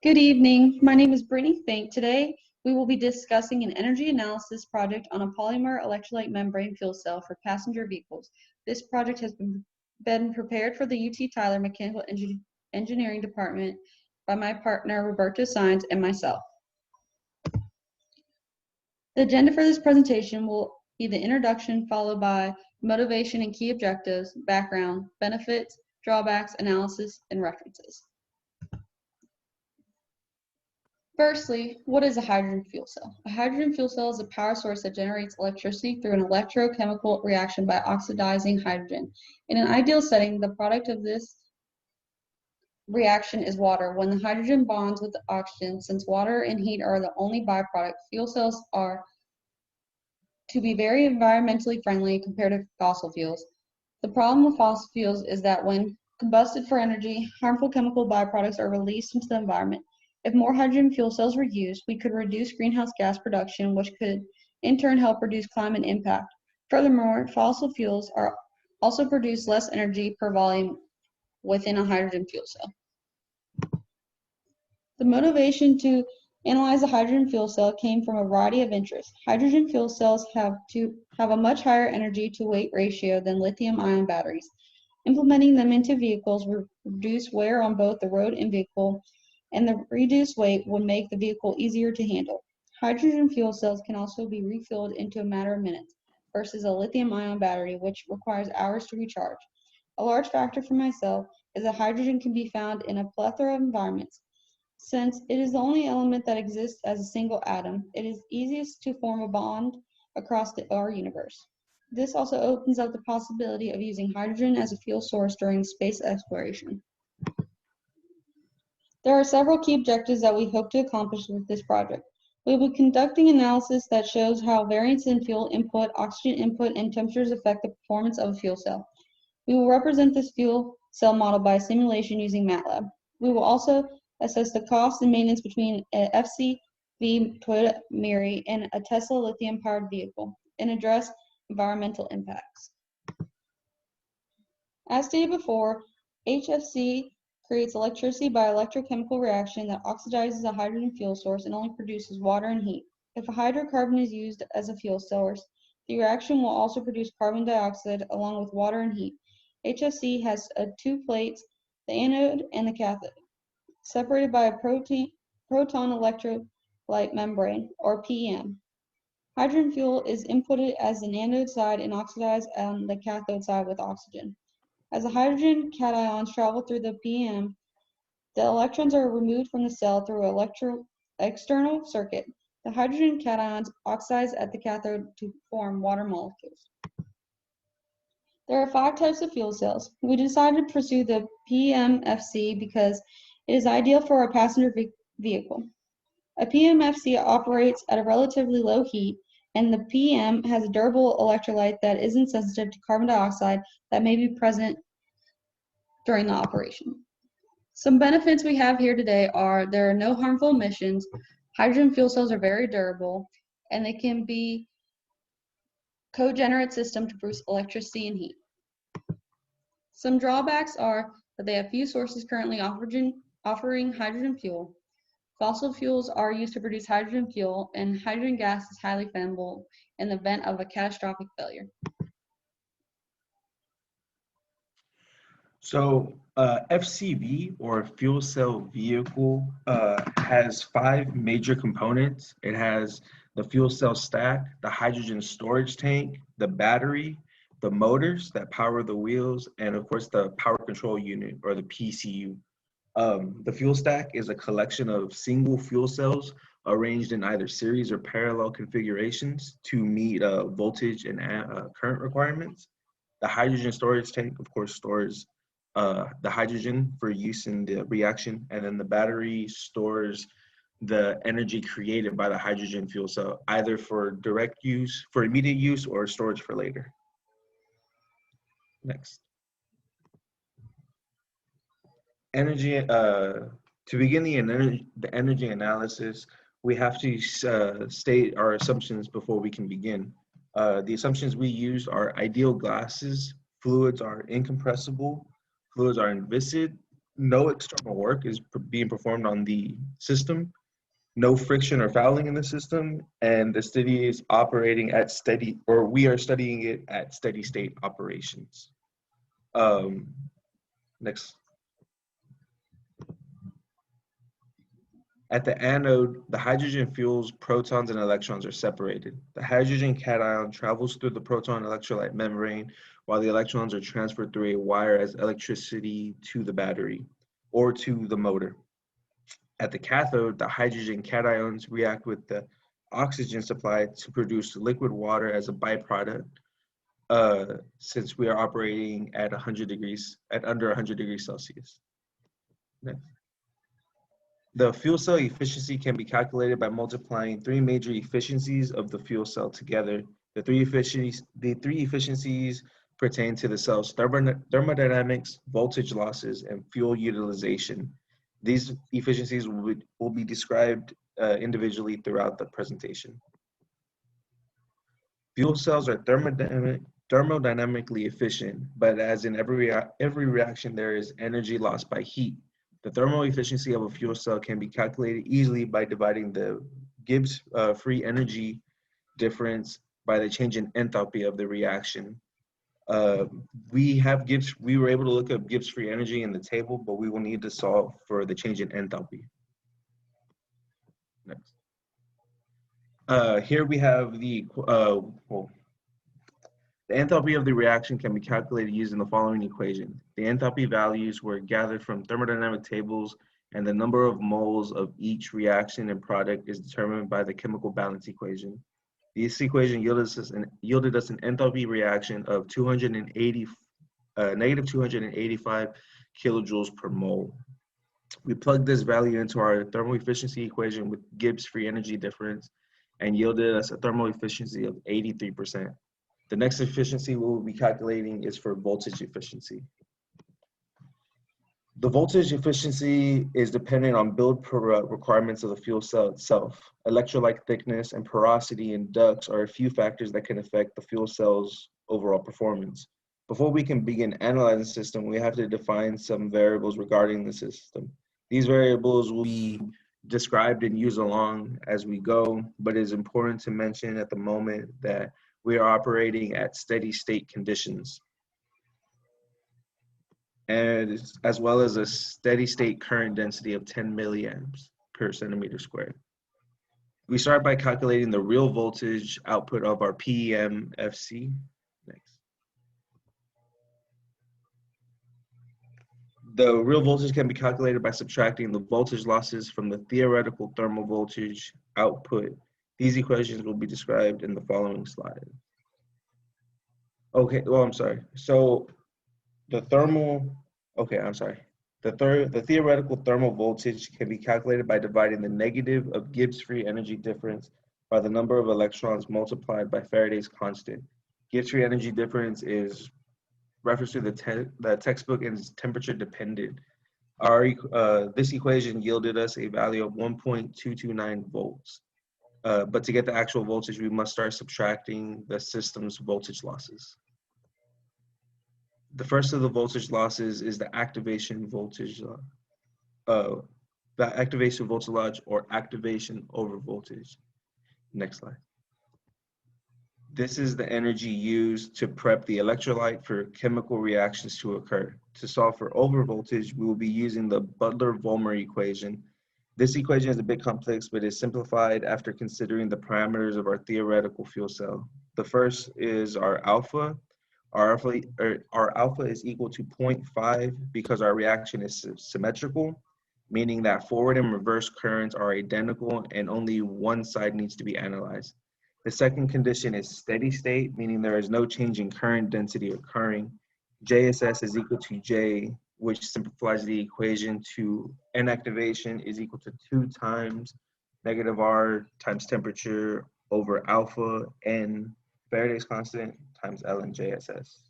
Good evening. My name is Brittany Fink. Today, we will be discussing an energy analysis project on a polymer electrolyte membrane fuel cell for passenger vehicles. This project has been prepared for the UT Tyler Mechanical Engineering Department by my partner, Roberto Saenz, and myself. The agenda for this presentation will be the introduction, followed by motivation and key objectives, background, benefits, drawbacks, analysis, and references. Firstly, what is a hydrogen fuel cell? A hydrogen fuel cell is a power source that generates electricity through an electrochemical reaction by oxidizing hydrogen. In an ideal setting, the product of this reaction is water. When the hydrogen bonds with the oxygen, since water and heat are the only byproduct, fuel cells are to be very environmentally friendly compared to fossil fuels. The problem with fossil fuels is that when combusted for energy, harmful chemical byproducts are released into the environment. If more hydrogen fuel cells were used, we could reduce greenhouse gas production, which could in turn help reduce climate impact. Furthermore, fossil fuels also produce less energy per volume within a hydrogen fuel cell. The motivation to analyze a hydrogen fuel cell came from a variety of interests. Hydrogen fuel cells have a much higher energy to weight ratio than lithium-ion batteries. Implementing them into vehicles would reduce wear on both the road and vehicle, and the reduced weight would make the vehicle easier to handle. Hydrogen fuel cells can also be refilled into a matter of minutes versus a lithium-ion battery, which requires hours to recharge. A large factor for myself is that hydrogen can be found in a plethora of environments. Since it is the only element that exists as a single atom, it is easiest to form a bond across our universe. This also opens up the possibility of using hydrogen as a fuel source during space exploration. There are several key objectives that we hope to accomplish with this project. We will be conducting analysis that shows how variance in fuel input, oxygen input, and temperatures affect the performance of a fuel cell. We will represent this fuel cell model by simulation using MATLAB. We will also assess the cost and maintenance between an FCV Toyota Mirai and a Tesla lithium-powered vehicle and address environmental impacts. As stated before, HFC creates electricity by electrochemical reaction that oxidizes a hydrogen fuel source and only produces water and heat. If a hydrocarbon is used as a fuel source, the reaction will also produce carbon dioxide along with water and heat. HFC has two plates, the anode and the cathode, separated by a proton electrolyte membrane, or PEM. Hydrogen fuel is inputted as an anode side and oxidized on the cathode side with oxygen. As the hydrogen cations travel through the PEM, the electrons are removed from the cell through an external circuit. The hydrogen cations oxidize at the cathode to form water molecules. There are 5 types of fuel cells. We decided to pursue the PEMFC because it is ideal for a passenger vehicle. A PEMFC operates at a relatively low heat, and the PEM has a durable electrolyte that isn't sensitive to carbon dioxide that may be present during the operation. Some benefits we have here today are there are no harmful emissions, hydrogen fuel cells are very durable, and they can be cogenerate system to produce electricity and heat. Some drawbacks are that they have few sources currently offering hydrogen fuel. Fossil fuels are used to produce hydrogen fuel, and hydrogen gas is highly flammable in the event of a catastrophic failure. So FCV, or fuel cell vehicle, has 5 major components. It has the fuel cell stack, the hydrogen storage tank, the battery, the motors that power the wheels, and of course the power control unit, or the PCU. The fuel stack is a collection of single fuel cells arranged in either series or parallel configurations to meet voltage and current requirements. The hydrogen storage tank, of course, stores the hydrogen for use in the reaction, and then the battery stores the energy created by the hydrogen fuel cell, either for direct use, for immediate use, or storage for later. Next. Energy, to begin the energy analysis, we have to state our assumptions before we can begin. The assumptions we used are ideal gases, fluids are incompressible, fluids are inviscid, no external work is being performed on the system, no friction or fouling in the system, and the city is operating at steady, or we are studying it at steady state operations. Um, Next. At the anode, the hydrogen fuels, protons, and electrons are separated. The hydrogen cation travels through the proton electrolyte membrane, while the electrons are transferred through a wire as electricity to the battery or to the motor. At the cathode, the hydrogen cations react with the oxygen supply to produce liquid water as a byproduct, since we are operating at 100 degrees, at under 100 degrees Celsius. Next. The fuel cell efficiency can be calculated by multiplying three major efficiencies of the fuel cell together. The three efficiencies pertain to the cell's thermodynamics, voltage losses, and fuel utilization. These efficiencies will be described individually throughout the presentation. Fuel cells are thermodynamically efficient, but as in every reaction, there is energy lost by heat. The thermal efficiency of a fuel cell can be calculated easily by dividing the Gibbs free energy difference by the change in enthalpy of the reaction. We were able to look up Gibbs free energy in the table, but we will need to solve for the change in enthalpy. Next. Here we have the enthalpy of the reaction can be calculated using the following equation. The enthalpy values were gathered from thermodynamic tables, and the number of moles of each reaction and product is determined by the chemical balance equation. This equation yielded us an enthalpy reaction of negative 285 kilojoules per mole. We plugged this value into our thermal efficiency equation with Gibbs free energy difference and yielded us a thermal efficiency of 83%. The next efficiency we will be calculating is for voltage efficiency. The voltage efficiency is dependent on build requirements of the fuel cell itself. Electrolyte thickness and porosity in ducts are a few factors that can affect the fuel cell's overall performance. Before we can begin analyzing the system, we have to define some variables regarding the system. These variables will be described and used along as we go, but it is important to mention at the moment that we are operating at steady state conditions, and as well as a steady state current density of 10 milliamps per centimeter squared. We start by calculating the real voltage output of our PEMFC. Next. The real voltage can be calculated by subtracting the voltage losses from the theoretical thermal voltage output. These equations will be described in the following slide. Okay, well, I'm sorry. So the theoretical thermal voltage can be calculated by dividing the negative of Gibbs free energy difference by the number of electrons multiplied by Faraday's constant. Gibbs free energy difference is reference to the textbook and is temperature dependent. This equation yielded us a value of 1.229 volts. But to get the actual voltage, we must start subtracting the system's voltage losses. The first of the voltage losses is the activation voltage, or activation over voltage. Next slide. This is the energy used to prep the electrolyte for chemical reactions to occur. To solve for overvoltage, we will be using the Butler-Volmer equation. This equation is a bit complex, but is simplified after considering the parameters of our theoretical fuel cell. The first is our alpha. Our alpha is equal to 0.5 because our reaction is symmetrical, meaning that forward and reverse currents are identical and only one side needs to be analyzed. The second condition is steady state, meaning there is no change in current density occurring. JSS is equal to J, which simplifies the equation to N activation is equal to 2 times negative R times temperature over alpha N Faraday's constant times Ln JSS.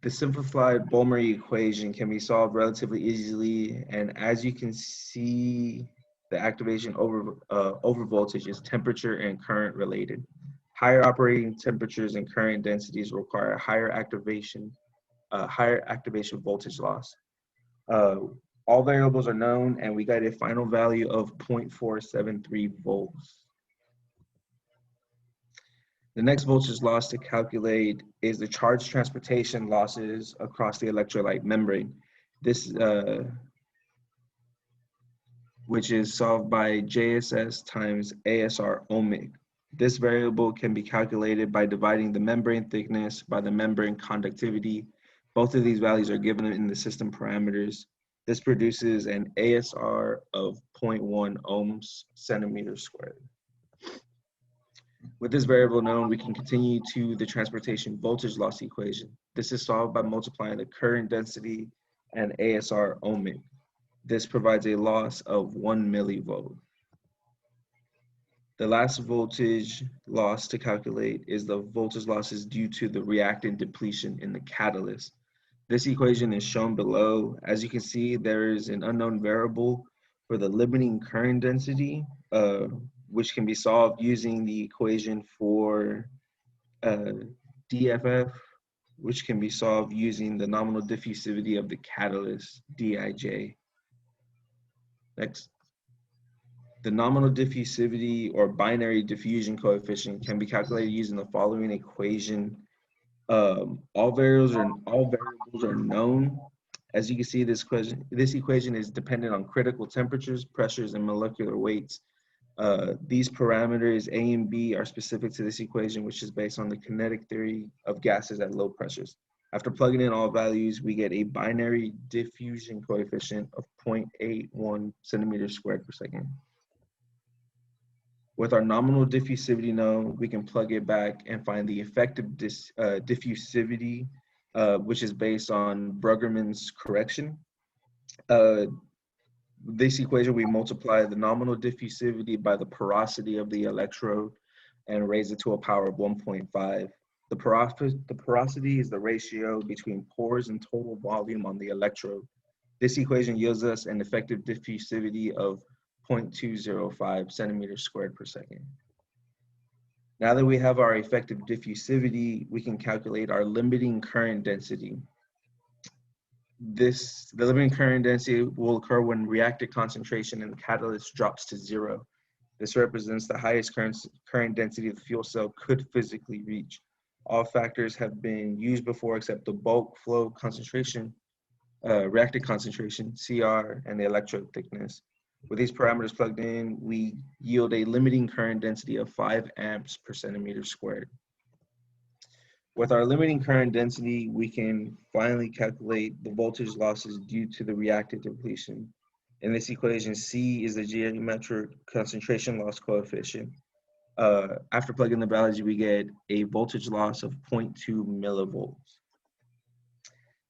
The simplified Volmer equation can be solved relatively easily, and as you can see, the activation over voltage is temperature and current related. Higher operating temperatures and current densities require higher activation voltage loss. Uh, all variables are known, and we got a final value of 0.473 volts. The next voltage loss to calculate is the charge transportation losses across the electrolyte membrane. This, which is solved by JSS times ASR ohmic. This variable can be calculated by dividing the membrane thickness by the membrane conductivity. Both of these values are given in the system parameters. This produces an ASR of 0.1 ohms centimeter squared. With this variable known, we can continue to the transportation voltage loss equation. This is solved by multiplying the current density and ASR ohmic. This provides a loss of 1 millivolt. The last voltage loss to calculate is the voltage losses due to the reactant depletion in the catalyst. This equation is shown below. As you can see, there is an unknown variable for the limiting current density, which can be solved using the equation for DFF, which can be solved using the nominal diffusivity of the catalyst, Dij. Next. The nominal diffusivity or binary diffusion coefficient can be calculated using the following equation. All variables are known. As you can see, this equation is dependent on critical temperatures, pressures, and molecular weights. These parameters A and B are specific to this equation, which is based on the kinetic theory of gases at low pressures. After plugging in all values, we get a binary diffusion coefficient of 0.81 centimeters squared per second. With our nominal diffusivity known, we can plug it back and find the effective diffusivity, which is based on Bruggerman's correction. This equation, we multiply the nominal diffusivity by the porosity of the electrode and raise it to a power of 1.5. The porosity is the ratio between pores and total volume on the electrode. This equation yields us an effective diffusivity of 0.205 centimeters squared per second. Now that we have our effective diffusivity, we can calculate our limiting current density. The limiting current density will occur when reactant concentration in the catalyst drops to 0. This represents the highest current density the fuel cell could physically reach. All factors have been used before except the bulk flow concentration, reactant concentration, CR, and the electrode thickness. With these parameters plugged in, we yield a limiting current density of 5 amps per centimeter squared. With our limiting current density, we can finally calculate the voltage losses due to the reactant depletion. In this equation, C is the geometric concentration loss coefficient. After plugging the values, we get a voltage loss of 0.2 millivolts.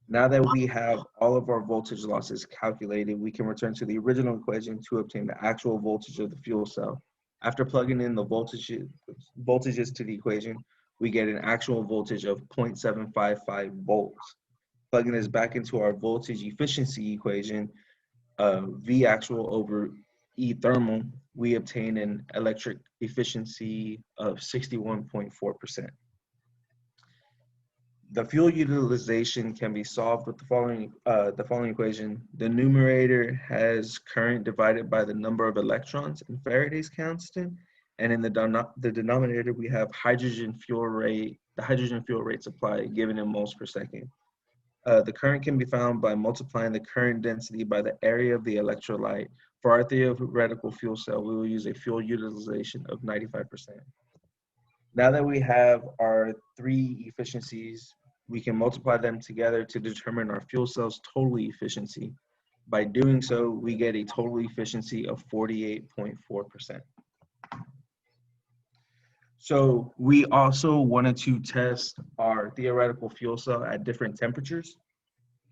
Now that we have all of our voltage losses calculated, we can return to the original equation to obtain the actual voltage of the fuel cell. After plugging in the voltages to the equation, we get an actual voltage of 0.755 volts. Plugging this back into our voltage efficiency equation, V actual over E thermal, we obtain an electric efficiency of 61.4%. The fuel utilization can be solved with the following equation. The numerator has current divided by the number of electrons in Faraday's constant, and in the denominator we have hydrogen fuel rate, the hydrogen fuel rate supply given in moles per second. The current can be found by multiplying the current density by the area of the electrolyte. For our theoretical fuel cell, we will use a fuel utilization of 95%. Now that we have our three efficiencies, we can multiply them together to determine our fuel cell's total efficiency. By doing so, we get a total efficiency of 48.4%. So we also wanted to test our theoretical fuel cell at different temperatures.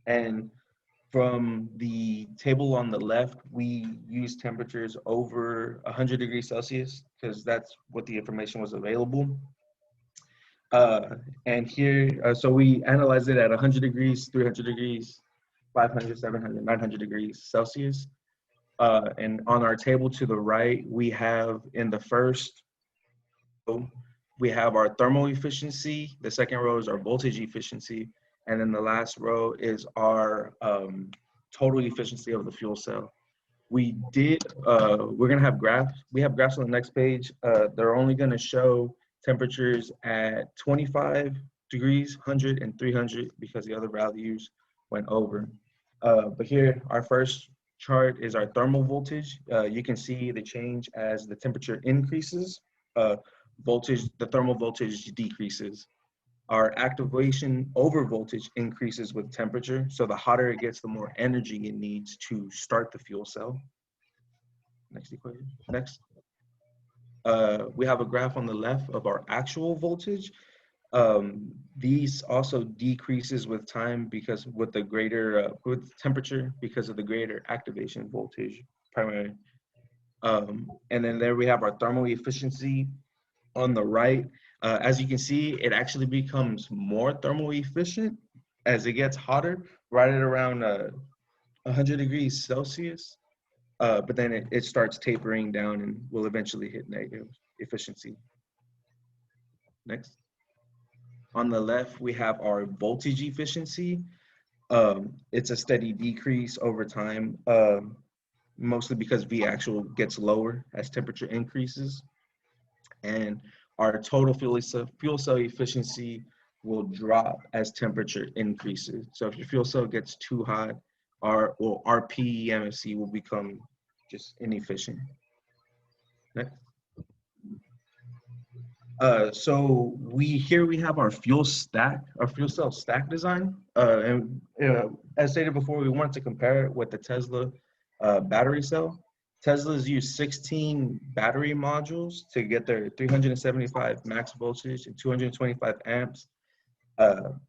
And from the table on the left, we use temperatures over 100 degrees Celsius because that's what the information was available. And here, so we analyzed it at 100 degrees, 300 degrees, 500, 700, 900 degrees Celsius. And on our table to the right, we have in the first row, we have our thermal efficiency. The second row is our voltage efficiency. And then the last row is our total efficiency of the fuel cell. We're gonna have graphs. We have graphs on the next page. They're only gonna show temperatures at 25 degrees, 100, and 300 because the other values went over. But here, our first chart is our thermal voltage. You can see the change as the temperature increases, the thermal voltage decreases. Our activation over voltage increases with temperature. So the hotter it gets, the more energy it needs to start the fuel cell. Next equation, next. We have a graph on the left of our actual voltage. These also decreases with time because with the greater with temperature because of the greater activation voltage primarily. And then there we have our thermal efficiency on the right. As you can see, it actually becomes more thermal efficient as it gets hotter, right at around 100 degrees Celsius. But then it starts tapering down and will eventually hit negative efficiency. Next. On the left, we have our voltage efficiency. It's a steady decrease over time, mostly because V actual gets lower as temperature increases. And our total fuel cell efficiency will drop as temperature increases. So if your fuel cell gets too hot, our PEMFC will become just inefficient. Next. So here we have our fuel cell stack design. As stated before, we wanted to compare it with the Tesla battery cell. Teslas use 16 battery modules to get their 375 max voltage and 225 amps.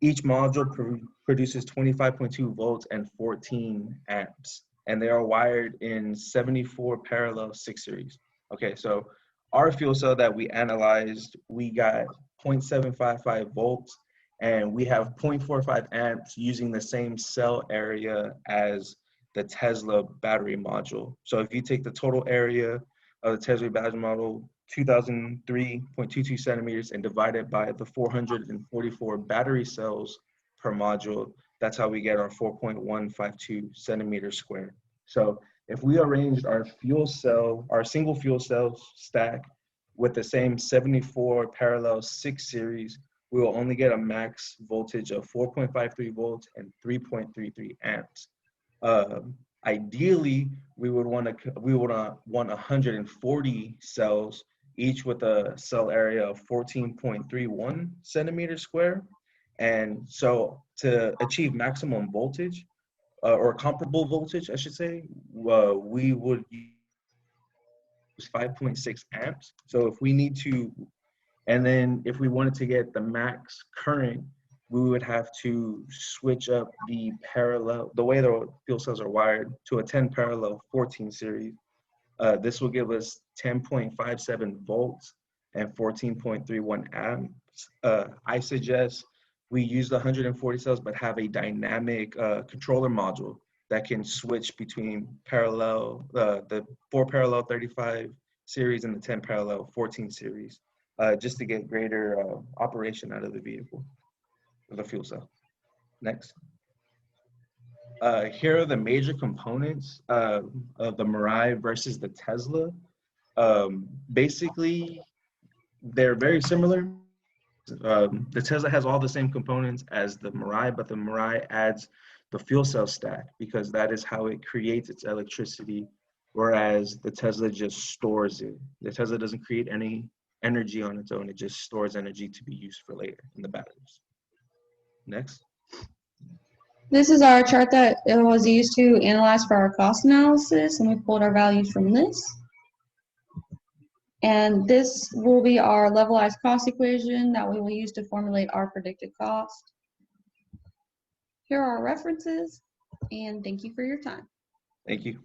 Each module produces 25.2 volts and 14 amps, and they are wired in 74 parallel 6 series. Okay, so our fuel cell that we analyzed, we got 0.755 volts, and we have 0.45 amps using the same cell area as the Tesla battery module. So if you take the total area of the Tesla battery module, 2003.22 centimeters, and divide it by the 444 battery cells per module, that's how we get our 4.152 centimeters squared. So if we arranged our single fuel cell stack with the same 74 parallel 6 series, we will only get a max voltage of 4.53 volts and 3.33 amps. Ideally, we would want 140 cells, each with a cell area of 14.31 centimeters square. And so to achieve maximum voltage, or comparable voltage, I should say, we would use 5.6 amps. So if we need to, and then if we wanted to get the max current, we would have to switch up the way the fuel cells are wired to a 10 parallel 14 series. This will give us 10.57 volts and 14.31 amps. I suggest we use the 140 cells, but have a dynamic controller module that can switch between the 4 parallel 35 series and the 10 parallel 14 series, just to get greater operation out of the vehicle, the fuel cell. Next. Here are the major components of the Mirai versus the Tesla. Basically, they're very similar. The Tesla has all the same components as the Mirai, but the Mirai adds the fuel cell stack because that is how it creates its electricity, whereas the Tesla just stores it. The Tesla doesn't create any energy on its own. It just stores energy to be used for later in the batteries. Next. This is our chart that was used to analyze for our cost analysis, and we pulled our values from this. And this will be our levelized cost equation that we will use to formulate our predicted cost. Here are our references, and thank you for your time. Thank you.